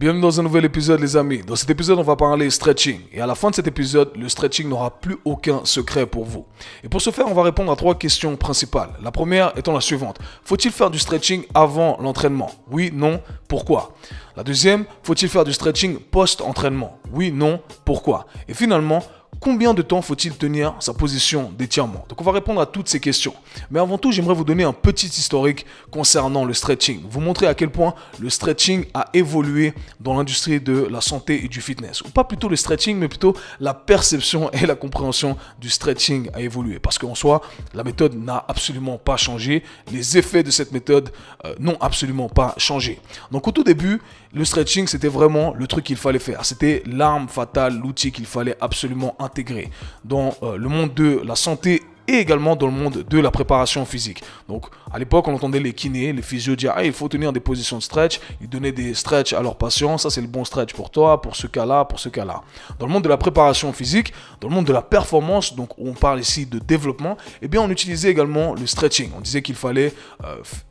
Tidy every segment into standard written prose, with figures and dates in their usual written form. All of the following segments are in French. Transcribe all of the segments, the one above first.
Bienvenue dans un nouvel épisode les amis. Dans cet épisode on va parler stretching. Et à la fin de cet épisode, le stretching n'aura plus aucun secret pour vous. Et pour ce faire, on va répondre à 3 questions principales. La première étant la suivante. Faut-il faire du stretching avant l'entraînement? Oui, non, pourquoi? La deuxième, faut-il faire du stretching post-entraînement? Oui, non, pourquoi? Et finalement, combien de temps faut-il tenir sa position d'étirement? Donc on va répondre à toutes ces questions. Mais avant tout, j'aimerais vous donner un petit historique concernant le stretching. Vous montrer à quel point le stretching a évolué dans l'industrie de la santé et du fitness. Ou pas plutôt le stretching, mais plutôt la perception et la compréhension du stretching a évolué. Parce qu'en soi, la méthode n'a absolument pas changé. Les effets de cette méthode n'ont absolument pas changé. Donc au tout début, le stretching, c'était vraiment le truc qu'il fallait faire. C'était l'arme fatale, l'outil qu'il fallait absolument intégrer dans le monde de la santé et également dans le monde de la préparation physique. Donc à l'époque, on entendait les kinés, les physios dire il faut tenir des positions de stretch. Ils donnaient des stretch à leurs patients. Ça, c'est le bon stretch pour toi, pour ce cas-là, pour ce cas-là. Dans le monde de la préparation physique, dans le monde de la performance, donc on parle ici de développement, eh bien on utilisait également le stretching. On disait qu'il fallait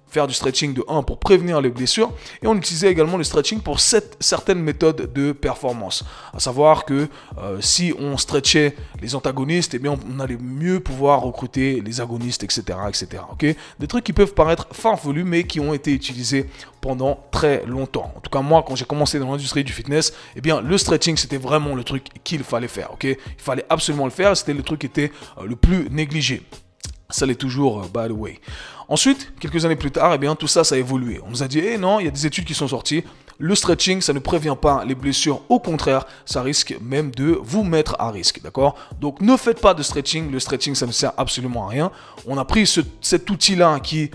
faire du stretching de 1 pour prévenir les blessures et on utilisait également le stretching pour certaines méthodes de performance. À savoir que si on stretchait les antagonistes, eh bien on allait mieux pouvoir recruter les agonistes, etc. etc. Okay, des trucs qui peuvent paraître farfelus mais qui ont été utilisés pendant très longtemps. En tout cas moi, quand j'ai commencé dans l'industrie du fitness, eh bien le stretching c'était vraiment le truc qu'il fallait faire. Okay, il fallait absolument le faire, c'était le truc qui était le plus négligé. Ça l'est toujours, by the way. Ensuite, quelques années plus tard, eh bien, tout ça, ça a évolué. On nous a dit, non, il y a des études qui sont sorties. Le stretching, ça ne prévient pas les blessures. Au contraire, ça risque même de vous mettre à risque, d'accord? Donc, ne faites pas de stretching. Le stretching, ça ne sert absolument à rien. On a pris cet outil-là qui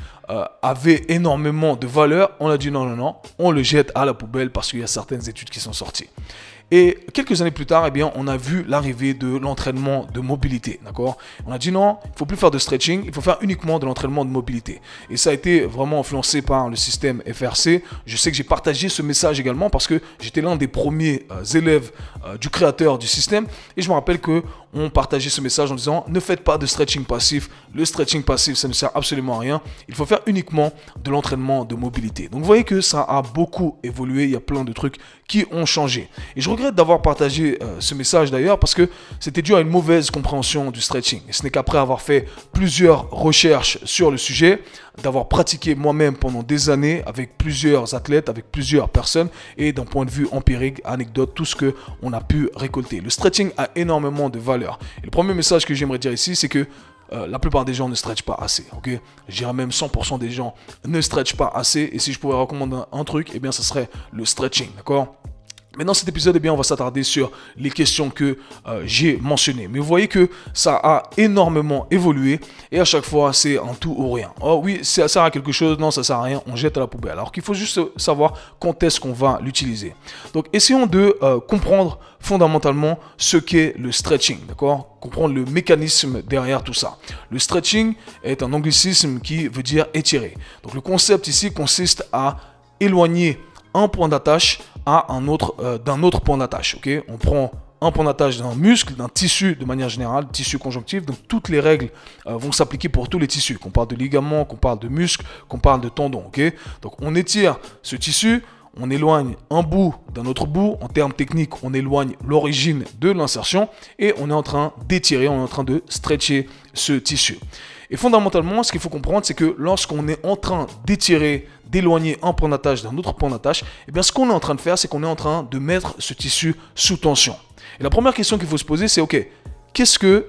avait énormément de valeur. On a dit, non, on le jette à la poubelle parce qu'il y a certaines études qui sont sorties. Et quelques années plus tard, eh bien, on a vu l'arrivée de l'entraînement de mobilité, d'accord? On a dit non, il ne faut plus faire de stretching, il faut faire uniquement de l'entraînement de mobilité. Et ça a été vraiment influencé par le système FRC. Je sais que j'ai partagé ce message également parce que j'étais l'un des premiers élèves du créateur du système. Et je me rappelle qu'on partageait ce message en disant ne faites pas de stretching passif. Le stretching passif, ça ne sert absolument à rien. Il faut faire uniquement de l'entraînement de mobilité. Donc vous voyez que ça a beaucoup évolué. Il y a plein de trucs qui ont changé. Et je regrette d'avoir partagé ce message d'ailleurs parce que c'était dû à une mauvaise compréhension du stretching. Et ce n'est qu'après avoir fait plusieurs recherches sur le sujet, d'avoir pratiqué moi-même pendant des années avec plusieurs athlètes, avec plusieurs personnes et d'un point de vue empirique, anecdote, tout ce qu'on a pu récolter. Le stretching a énormément de valeur. Et le premier message que j'aimerais dire ici, c'est que la plupart des gens ne stretchent pas assez, ok? Je dirais même 100% des gens ne stretchent pas assez. Et si je pouvais recommander un truc, eh bien, ce serait le stretching, d'accord? Mais dans cet épisode, eh bien, on va s'attarder sur les questions que j'ai mentionnées. Mais vous voyez que ça a énormément évolué et à chaque fois, c'est un tout ou rien. Oh oui, ça sert à quelque chose, non, ça sert à rien, on jette à la poubelle. Alors qu'il faut juste savoir quand est-ce qu'on va l'utiliser. Donc, essayons de comprendre fondamentalement ce qu'est le stretching, d'accord? Comprendre le mécanisme derrière tout ça. Le stretching est un anglicisme qui veut dire étirer. Donc, le concept ici consiste à éloigner un point d'attache à d'un autre point d'attache. Okay, on prend un point d'attache d'un muscle, d'un tissu de manière générale, tissu conjonctif. Donc toutes les règles vont s'appliquer pour tous les tissus. Qu'on parle de ligaments, qu'on parle de muscles, qu'on parle de tendons. Okay, donc on étire ce tissu, on éloigne un bout d'un autre bout. En termes techniques, on éloigne l'origine de l'insertion et on est en train d'étirer, on est en train de stretcher ce tissu. Et fondamentalement, ce qu'il faut comprendre, c'est que lorsqu'on est en train d'étirer, d'éloigner un point d'attache d'un autre point d'attache, eh bien, ce qu'on est en train de faire, c'est qu'on est en train de mettre ce tissu sous tension. Et la première question qu'il faut se poser, c'est ok, qu'est-ce que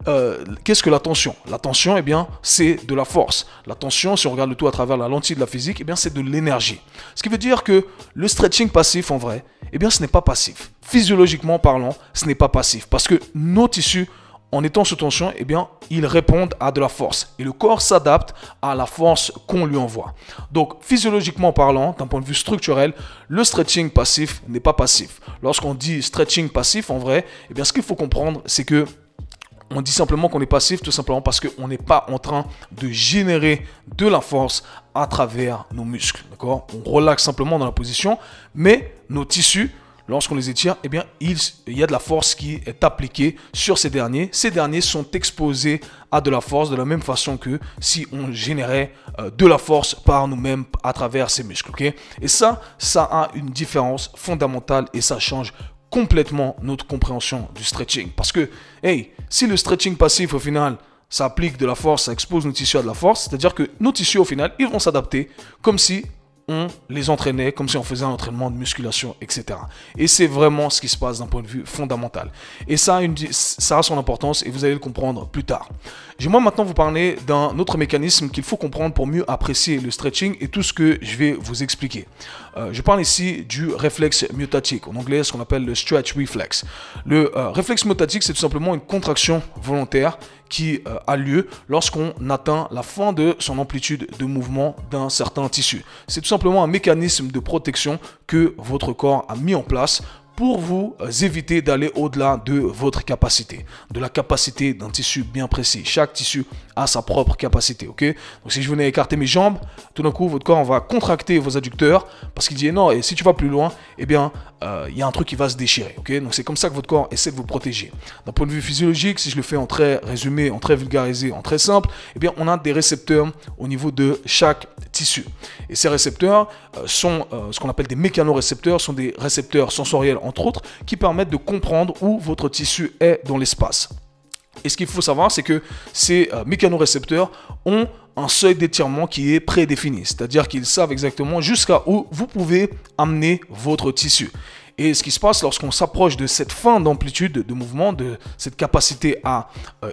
la tension? La tension, eh bien, c'est de la force. La tension, si on regarde le tout à travers la lentille de la physique, eh bien, c'est de l'énergie. Ce qui veut dire que le stretching passif, en vrai, eh bien, ce n'est pas passif. Physiologiquement parlant, ce n'est pas passif. Parce que nos tissus, en étant sous tension, eh bien, ils répondent à de la force. Et le corps s'adapte à la force qu'on lui envoie. Donc, physiologiquement parlant, d'un point de vue structurel, le stretching passif n'est pas passif. Lorsqu'on dit stretching passif, en vrai, eh bien, ce qu'il faut comprendre, c'est que on dit simplement qu'on est passif, tout simplement parce qu'on n'est pas en train de générer de la force à travers nos muscles. D'accord? On relaxe simplement dans la position, mais nos tissus, lorsqu'on les étire, eh bien, il y a de la force qui est appliquée sur ces derniers. Ces derniers sont exposés à de la force de la même façon que si on générait de la force par nous-mêmes à travers ces muscles. Okay? Et ça a une différence fondamentale et ça change complètement notre compréhension du stretching. Parce que, hey, si le stretching passif, au final, ça applique de la force, ça expose nos tissus à de la force, c'est-à-dire que nos tissus, au final, ils vont s'adapter comme si on les entraînait, comme si on faisait un entraînement de musculation, etc. Et c'est vraiment ce qui se passe d'un point de vue fondamental. Et ça a son importance et vous allez le comprendre plus tard. J'aimerais maintenant vous parler d'un autre mécanisme qu'il faut comprendre pour mieux apprécier le stretching et tout ce que je vais vous expliquer. Je parle ici du réflexe myotatique, en anglais ce qu'on appelle le stretch reflex. Le réflexe myotatique, c'est tout simplement une contraction volontaire qui a lieu lorsqu'on atteint la fin de son amplitude de mouvement d'un certain tissu. C'est tout simplement un mécanisme de protection que votre corps a mis en place pour vous éviter d'aller au-delà de votre capacité, de la capacité d'un tissu bien précis. Chaque tissu a sa propre capacité, ok? Donc si je venais écarter mes jambes, tout d'un coup, votre corps va contracter vos adducteurs parce qu'il dit non, et si tu vas plus loin, eh bien, il y a un truc qui va se déchirer, ok? Donc c'est comme ça que votre corps essaie de vous protéger. D'un point de vue physiologique, si je le fais en très résumé, en très vulgarisé, en très simple, eh bien, on a des récepteurs au niveau de chaque tissu. Et ces récepteurs sont ce qu'on appelle des mécanorécepteurs, sont des récepteurs sensoriels entre autres, qui permettent de comprendre où votre tissu est dans l'espace. Et ce qu'il faut savoir, c'est que ces mécanorécepteurs ont un seuil d'étirement qui est prédéfini, c'est-à-dire qu'ils savent exactement jusqu'à où vous pouvez amener votre tissu. Et ce qui se passe lorsqu'on s'approche de cette fin d'amplitude de mouvement, de cette capacité à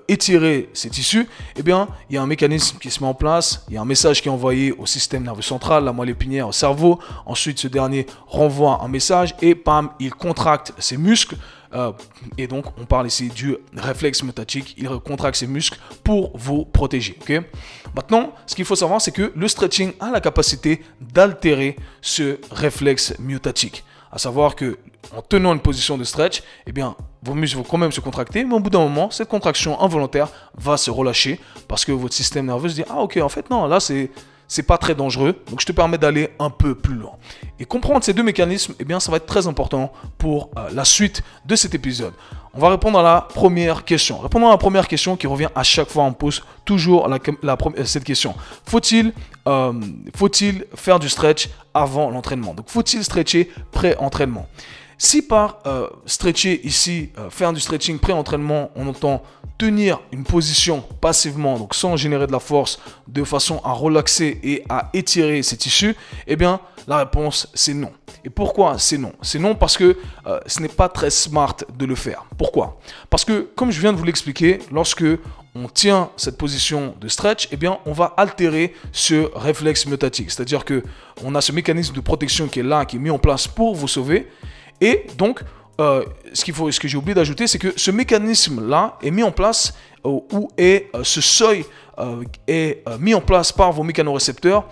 étirer ces tissus, eh bien, il y a un mécanisme qui se met en place, il y a un message qui est envoyé au système nerveux central, la moelle épinière, au cerveau. Ensuite, ce dernier renvoie un message et bam, il contracte ses muscles. Et donc, on parle ici du réflexe myotatique. Il contracte ses muscles pour vous protéger. Okay? Maintenant, ce qu'il faut savoir, c'est que le stretching a la capacité d'altérer ce réflexe myotatique. À savoir que en tenant une position de stretch, eh bien, vos muscles vont quand même se contracter, mais au bout d'un moment, cette contraction involontaire va se relâcher parce que votre système nerveux se dit « Ah ok, en fait non, là c'est pas très dangereux, donc je te permets d'aller un peu plus loin. » Et comprendre ces deux mécanismes, eh bien, ça va être très important pour la suite de cet épisode. On va répondre à la première question. Répondons à la première question qui revient à chaque fois, on pose toujours cette question. Faut-il faire du stretch avant l'entraînement? Donc, faut-il stretcher pré-entraînement? Si par stretcher ici, faire du stretching pré-entraînement, on entend tenir une position passivement, donc sans générer de la force, de façon à relaxer et à étirer ses tissus, eh bien, la réponse, c'est non. Et pourquoi c'est non? C'est non parce que ce n'est pas très smart de le faire. Pourquoi? Parce que, comme je viens de vous l'expliquer, lorsque on tient cette position de stretch, eh bien, on va altérer ce réflexe myotatique. C'est-à-dire qu'on a ce mécanisme de protection qui est là, qui est mis en place pour vous sauver. Et donc, ce que j'ai oublié d'ajouter, c'est que ce mécanisme-là est mis en place ce seuil est mis en place par vos mécanorécepteurs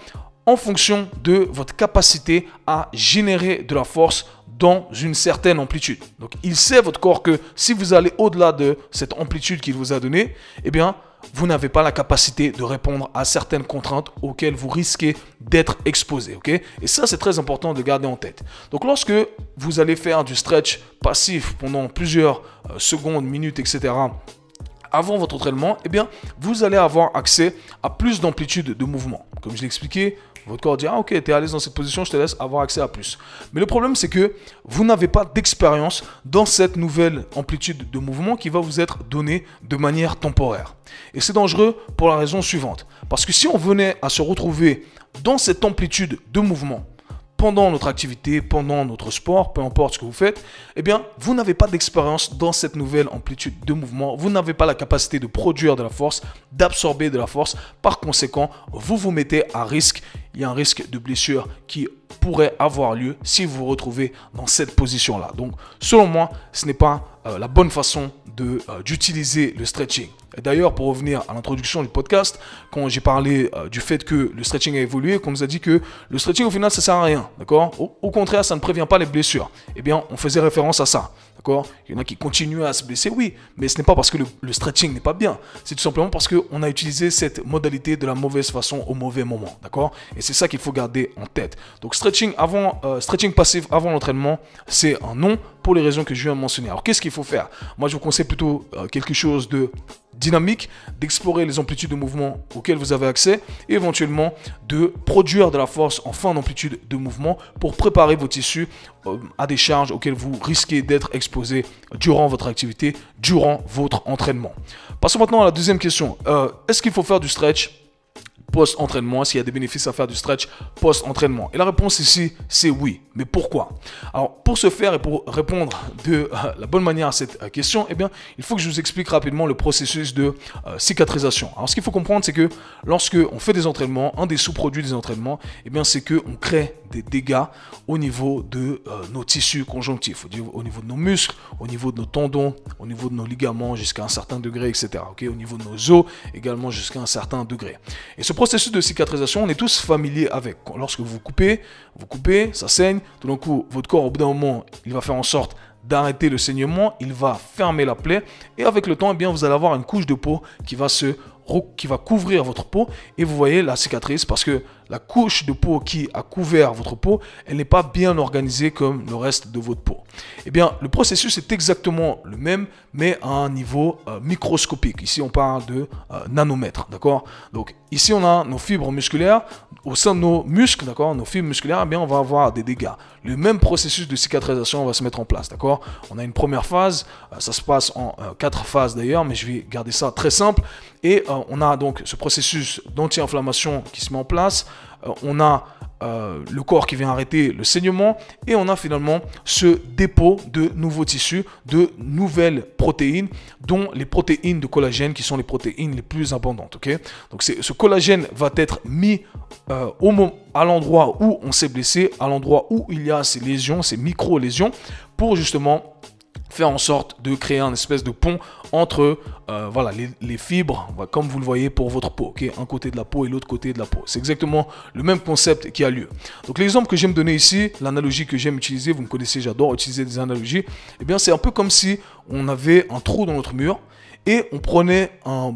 en fonction de votre capacité à générer de la force dans une certaine amplitude. Donc, il sait, votre corps, que si vous allez au-delà de cette amplitude qu'il vous a donnée, eh bien, vous n'avez pas la capacité de répondre à certaines contraintes auxquelles vous risquez d'être exposé. Okay? Et ça, c'est très important de garder en tête. Donc, lorsque vous allez faire du stretch passif pendant plusieurs secondes, minutes, etc., avant votre entraînement, eh bien, vous allez avoir accès à plus d'amplitude de mouvement. Comme je l'ai expliqué, votre corps dit « Ah ok, tu es à l'aise dans cette position, je te laisse avoir accès à plus. » Mais le problème, c'est que vous n'avez pas d'expérience dans cette nouvelle amplitude de mouvement qui va vous être donnée de manière temporaire. Et c'est dangereux pour la raison suivante. Parce que si on venait à se retrouver dans cette amplitude de mouvement pendant notre activité, pendant notre sport, peu importe ce que vous faites, eh bien, vous n'avez pas d'expérience dans cette nouvelle amplitude de mouvement. Vous n'avez pas la capacité de produire de la force, d'absorber de la force. Par conséquent, vous vous mettez à risque. Il y a un risque de blessure qui pourrait avoir lieu si vous vous retrouvez dans cette position-là. Donc, selon moi, ce n'est pas la bonne façon d'utiliser le stretching. Et d'ailleurs, pour revenir à l'introduction du podcast, quand j'ai parlé du fait que le stretching a évolué, qu'on nous a dit que le stretching au final ça sert à rien, d'accord ? Au contraire, ça ne prévient pas les blessures. Eh bien, on faisait référence à ça, d'accord? Il y en a qui continuent à se blesser, oui, mais ce n'est pas parce que le stretching n'est pas bien. C'est tout simplement parce qu'on a utilisé cette modalité de la mauvaise façon au mauvais moment, d'accord? Et c'est ça qu'il faut garder en tête. Donc stretching passif avant l'entraînement, c'est un non pour les raisons que je viens de mentionner. Alors qu'est-ce qu'il faut faire? Moi je vous conseille plutôt quelque chose de dynamique, d'explorer les amplitudes de mouvement auxquelles vous avez accès et éventuellement de produire de la force en fin d'amplitude de mouvement pour préparer vos tissus à des charges auxquelles vous risquez d'être exposé durant votre activité, durant votre entraînement. Passons maintenant à la deuxième question. Est-ce qu'il faut faire du stretch post-entraînement? S'il y a des bénéfices à faire du stretch post-entraînement? Et la réponse ici, c'est oui. Mais pourquoi? Alors, pour ce faire et pour répondre de la bonne manière à cette question, eh bien, il faut que je vous explique rapidement le processus de cicatrisation. Alors, ce qu'il faut comprendre, c'est que lorsque on fait des entraînements, un des sous-produits des entraînements, eh bien, c'est qu'on crée des dégâts au niveau de nos tissus conjonctifs, au niveau de nos muscles, au niveau de nos tendons, au niveau de nos ligaments jusqu'à un certain degré, etc. Okay? Au niveau de nos os, également jusqu'à un certain degré. Et ce processus de cicatrisation, on est tous familiers avec. Lorsque vous coupez, ça saigne. Tout d'un coup, votre corps, au bout d'un moment, il va faire en sorte d'arrêter le saignement, il va fermer la plaie. Et avec le temps, eh bien, vous allez avoir une couche de peau qui va couvrir votre peau. Et vous voyez la cicatrice parce que la couche de peau qui a couvert votre peau, elle n'est pas bien organisée comme le reste de votre peau. Eh bien, le processus est exactement le même, mais à un niveau microscopique. Ici, on parle de nanomètres, d'accord? Donc, ici, on a nos fibres musculaires. Au sein de nos muscles, d'accord, nos fibres musculaires, eh bien, on va avoir des dégâts. Le même processus de cicatrisation va se mettre en place, d'accord? On a une première phase, ça se passe en 4 phases d'ailleurs, mais je vais garder ça très simple. Et on a donc ce processus d'anti-inflammation qui se met en place. On a le corps qui vient arrêter le saignement et on a finalement ce dépôt de nouveaux tissus, de nouvelles protéines, dont les protéines de collagène qui sont les protéines les plus abondantes. Okay? Donc ce collagène va être mis à l'endroit où on s'est blessé, à l'endroit où il y a ces lésions, ces micro-lésions, pour justement faire en sorte de créer un espèce de pont entre voilà, les fibres, comme vous le voyez pour votre peau, okay? Un côté de la peau et l'autre côté de la peau. C'est exactement le même concept qui a lieu. Donc l'exemple que j'aime donner ici, l'analogie que j'aime utiliser, vous me connaissez, j'adore utiliser des analogies, eh bien c'est un peu comme si on avait un trou dans notre mur et on prenait un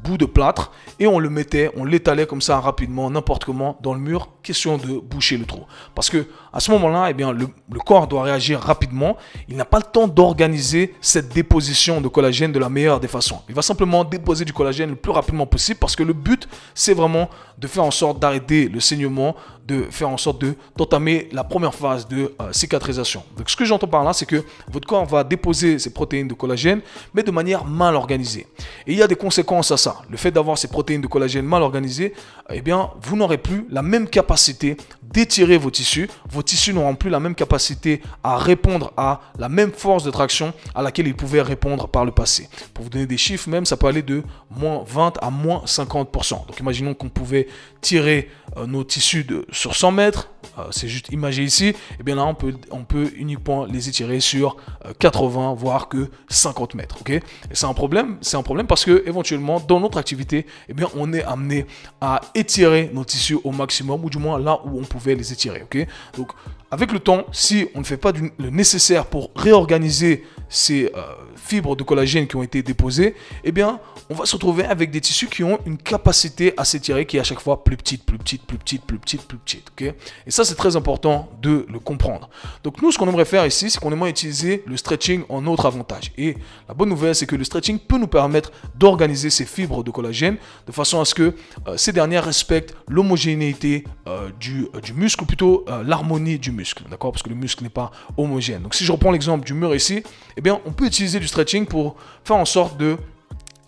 bout de plâtre et on le mettait, on l'étalait comme ça rapidement, n'importe comment dans le mur, question de boucher le trou. Parce que à ce moment-là, eh bien, le corps doit réagir rapidement. Il n'a pas le temps d'organiser cette déposition de collagène de la meilleure des façons. Il va simplement déposer du collagène le plus rapidement possible parce que le but, c'est vraiment de faire en sorte d'arrêter le saignement, de faire en sorte d'entamer la première phase de cicatrisation. Donc ce que j'entends par là, c'est que votre corps va déposer ces protéines de collagène, mais de manière mal organisée. Et il y a des conséquences à ça. Le fait d'avoir ces protéines de collagène mal organisées, eh bien, vous n'aurez plus la même capacité d'étirer vos tissus. Vos tissus n'auront plus la même capacité à répondre à la même force de traction à laquelle ils pouvaient répondre par le passé. Pour vous donner des chiffres, même, ça peut aller de moins 20 à moins 50%. Donc imaginons qu'on pouvait tirer nos tissus sur 100 mètres, c'est juste imagé ici, et bien là on peut uniquement les étirer sur 80 voire que 50 mètres. Okay? Et c'est un problème parce que éventuellement dans notre activité, eh bien on est amené à étirer nos tissus au maximum, ou du moins là où on pouvait les étirer. Okay? Donc avec le temps, si on ne fait pas le nécessaire pour réorganiser ces fibres de collagène qui ont été déposées, eh bien, on va se retrouver avec des tissus qui ont une capacité à s'étirer qui est à chaque fois plus petite, plus petite, plus petite, plus petite, plus petite. Okay? Et ça, c'est très important de le comprendre. Donc nous, ce qu'on aimerait faire ici, c'est qu'on aimerait utiliser le stretching en notre avantage. Et la bonne nouvelle, c'est que le stretching peut nous permettre d'organiser ces fibres de collagène de façon à ce que ces dernières respectent l'homogénéité du muscle, ou plutôt l'harmonie du muscle, d'accord? Parce que le muscle n'est pas homogène. Donc si je reprends l'exemple du mur ici, eh bien, on peut utiliser du stretching pour faire en sorte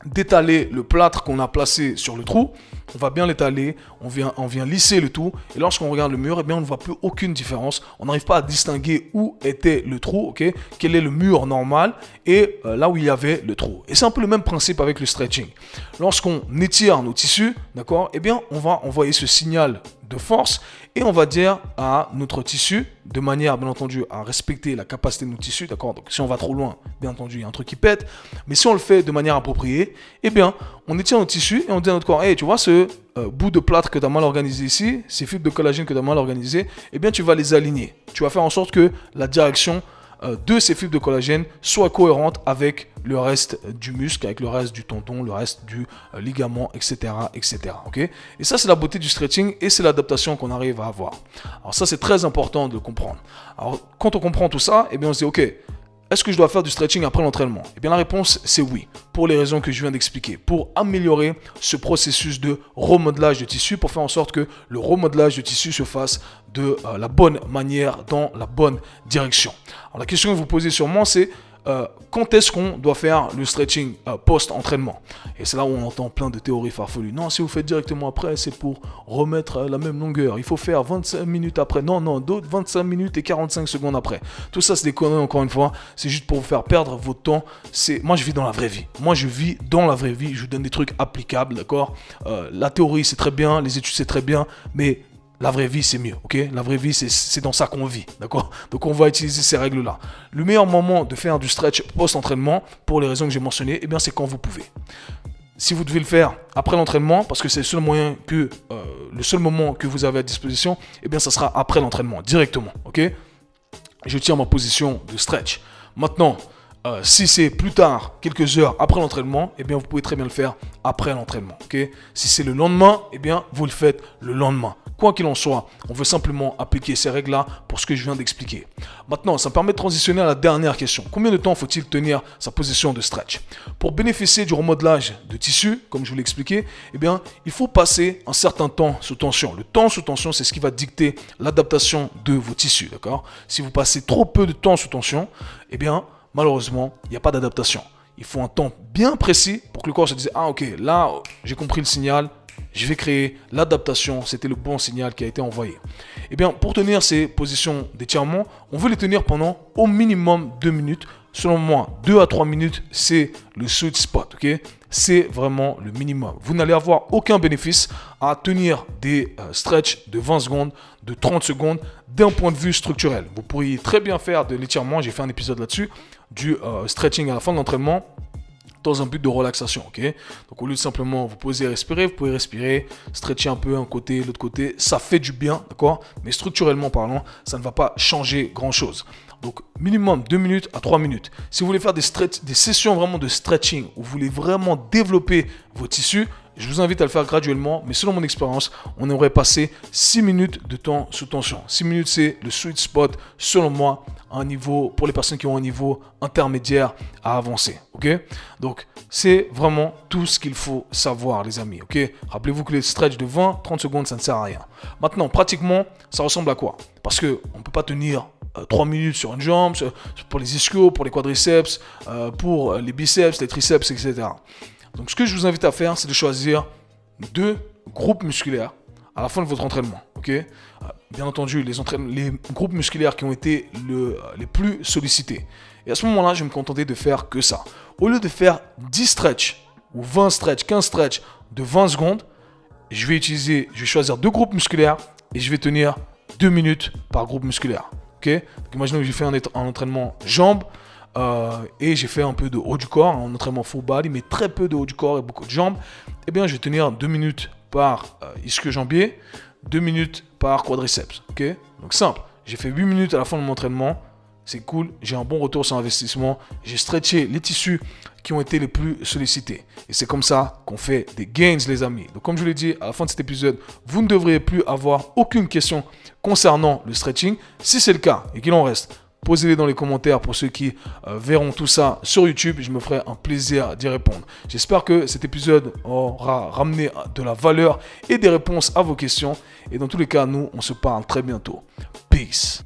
d'étaler le plâtre qu'on a placé sur le trou. On va bien l'étaler, on vient lisser le tout, et lorsqu'on regarde le mur, eh bien, on ne voit plus aucune différence. On n'arrive pas à distinguer où était le trou, okay? Quel est le mur normal et là où il y avait le trou. Et c'est un peu le même principe avec le stretching. Lorsqu'on étire nos tissus, d'accord, eh bien, on va envoyer ce signal de force et on va dire à notre tissu, de manière bien entendu à respecter la capacité de nos tissus, d'accord. Donc si on va trop loin, bien entendu, il y a un truc qui pète, mais si on le fait de manière appropriée, eh bien, on étire nos tissus et on dit à notre corps, hey, tu vois ce bout de plâtre que tu as mal organisé ici, ces fibres de collagène que tu as mal organisées, eh bien, tu vas les aligner. Tu vas faire en sorte que la direction de ces fibres de collagène soient cohérentes avec le reste du muscle, avec le reste du tendon, le reste du ligament, etc. etc. Okay? Et ça, c'est la beauté du stretching et c'est l'adaptation qu'on arrive à avoir. Alors ça, c'est très important de le comprendre. Alors, quand on comprend tout ça, eh bien, on se dit, ok, est-ce que je dois faire du stretching après l'entraînement? Eh bien, la réponse, c'est oui, pour les raisons que je viens d'expliquer, pour améliorer ce processus de remodelage de tissu, pour faire en sorte que le remodelage de tissu se fasse de la bonne manière, dans la bonne direction. Alors, la question que vous posez sûrement, c'est quand est-ce qu'on doit faire le stretching post-entraînement? Et c'est là où on entend plein de théories farfelues. Non, si vous faites directement après, c'est pour remettre la même longueur. Il faut faire 25 minutes après. Non, d'autres 25 minutes et 45 secondes après. Tout ça, c'est des conneries, encore une fois. C'est juste pour vous faire perdre votre temps. Moi, je vis dans la vraie vie. Moi, je vis dans la vraie vie. Je vous donne des trucs applicables, d'accord? La théorie, c'est très bien. Les études, c'est très bien. Mais la vraie vie, c'est mieux, ok? La vraie vie, c'est dans ça qu'on vit, d'accord? Donc, on va utiliser ces règles-là. Le meilleur moment de faire du stretch post-entraînement, pour les raisons que j'ai mentionnées, eh bien, c'est quand vous pouvez. Si vous devez le faire après l'entraînement, parce que c'est le seul moyen le seul moment que vous avez à disposition, eh bien, ça sera après l'entraînement, directement, ok? Je tiens ma position de stretch. Maintenant, si c'est plus tard, quelques heures après l'entraînement, eh bien, vous pouvez très bien le faire après l'entraînement, ok? Si c'est le lendemain, eh bien, vous le faites le lendemain. Quoi qu'il en soit, on veut simplement appliquer ces règles-là pour ce que je viens d'expliquer. Maintenant, ça me permet de transitionner à la dernière question. Combien de temps faut-il tenir sa position de stretch? Pour bénéficier du remodelage de tissu, comme je vous l'ai expliqué, eh bien, il faut passer un certain temps sous tension. Le temps sous tension, c'est ce qui va dicter l'adaptation de vos tissus, d'accord? Si vous passez trop peu de temps sous tension, eh bien, malheureusement, il n'y a pas d'adaptation. Il faut un temps bien précis pour que le corps se dise « Ah, ok, là, j'ai compris le signal, je vais créer l'adaptation, c'était le bon signal qui a été envoyé. » Eh bien, pour tenir ces positions d'étirement, on veut les tenir pendant au minimum 2 minutes. Selon moi, 2 à 3 minutes, c'est le sweet spot, ok? C'est vraiment le minimum. Vous n'allez avoir aucun bénéfice à tenir des stretch de 20 secondes, de 30 secondes, d'un point de vue structurel. Vous pourriez très bien faire de l'étirement, j'ai fait un épisode là-dessus, du stretching à la fin de l'entraînement, dans un but de relaxation, ok? Donc au lieu de simplement vous poser et respirer, vous pouvez respirer, stretcher un peu un côté, l'autre côté, ça fait du bien, d'accord? Mais structurellement parlant, ça ne va pas changer grand-chose. Donc minimum 2 minutes à 3 minutes. Si vous voulez faire des sessions vraiment de stretching, où vous voulez vraiment développer vos tissus, je vous invite à le faire graduellement, mais selon mon expérience, on aimerait passer 6 minutes de temps sous tension. 6 minutes, c'est le sweet spot, selon moi, pour les personnes qui ont un niveau intermédiaire à avancer. Ok? Donc, c'est vraiment tout ce qu'il faut savoir, les amis. Ok? Rappelez-vous que les stretch de 20-30 secondes, ça ne sert à rien. Maintenant, pratiquement, ça ressemble à quoi? Parce qu'on ne peut pas tenir 3 minutes sur une jambe, pour les ischios, pour les quadriceps, pour les biceps, les triceps, etc. Donc, ce que je vous invite à faire, c'est de choisir 2 groupes musculaires à la fin de votre entraînement. Okay? Bien entendu, les groupes musculaires qui ont été les plus sollicités. Et à ce moment-là, je vais me contenter de faire que ça. Au lieu de faire 10 stretch ou 20 stretch, 15 stretch de 20 secondes, je vais choisir 2 groupes musculaires et je vais tenir 2 minutes par groupe musculaire. Okay? Donc, imaginez que j'ai fait un entraînement jambes, et j'ai fait un peu de haut du corps, un entraînement full body, mais très peu de haut du corps et beaucoup de jambes. Eh bien, je vais tenir 2 minutes par ischio-jambier, 2 minutes par quadriceps. Okay? Donc simple, j'ai fait 8 minutes à la fin de mon entraînement, c'est cool, j'ai un bon retour sur investissement, j'ai stretché les tissus qui ont été les plus sollicités. Et c'est comme ça qu'on fait des gains, les amis. Donc comme je vous l'ai dit à la fin de cet épisode, vous ne devriez plus avoir aucune question concernant le stretching. Si c'est le cas et qu'il en reste, posez-les dans les commentaires pour ceux qui verront tout ça sur YouTube. Je me ferai un plaisir d'y répondre. J'espère que cet épisode aura ramené de la valeur et des réponses à vos questions. Et dans tous les cas, nous, on se parle très bientôt. Peace.